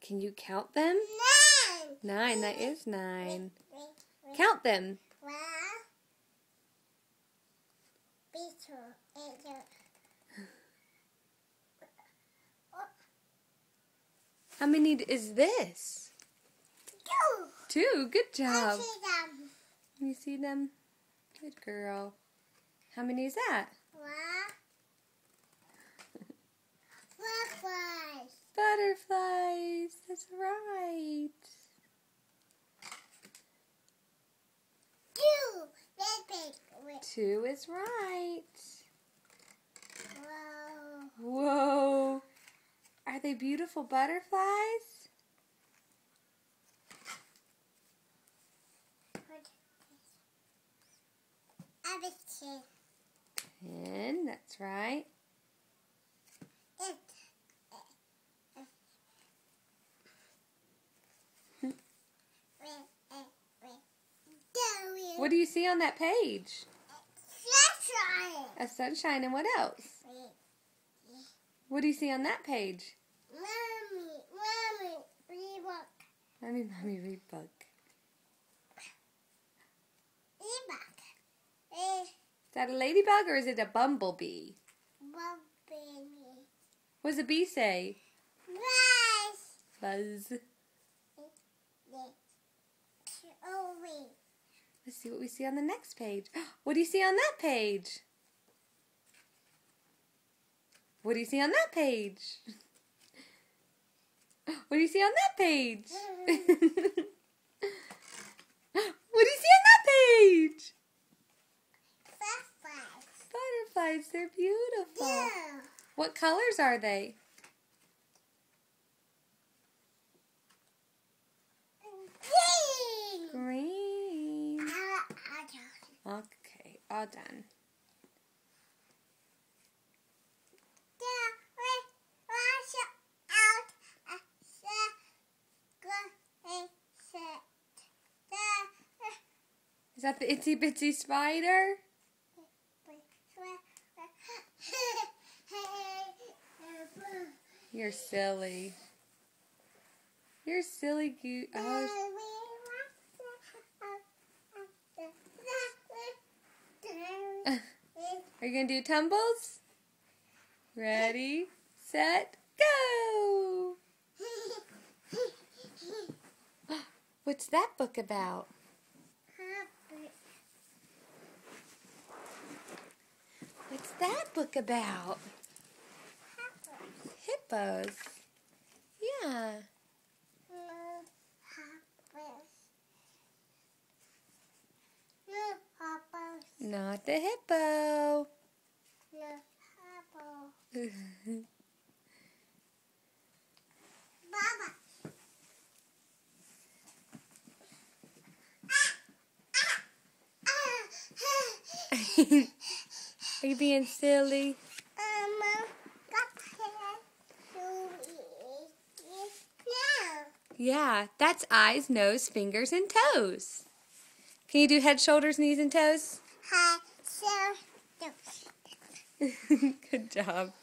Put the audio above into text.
Can you count them? 9. That is 9. Count them. How many is this? 2. 2. Good job. You see them? Good girl. How many is that? Butterflies. That's right. 2 is right. Whoa. Are they beautiful butterflies? And that's right. What do you see on that page? Sunshine. A sunshine, and what else? What do you see on that page? Mommy, read book. Mommy, read book. Is that a ladybug or is it a bumblebee? Bumblebee. What does a bee say? Buzz. Buzz. Let's see what we see on the next page. What do you see on that page? What do you see on that page? What do you see on that page? What do you see on that page? Butterflies. Butterflies, they're beautiful. Yeah. What colors are they? Green. Okay, all done. Is that the Itsy Bitsy Spider? You're silly. You're silly, Goose. Oh. Are you going to do tumbles? Ready, set, go! What's that book about? What's that book about? Hippos. Yeah. Not the hippo. Baba. Are you being silly? Yeah, that's eyes, nose, fingers, and toes. Can you do head, shoulders, knees, and toes? Head, shoulders. Good job.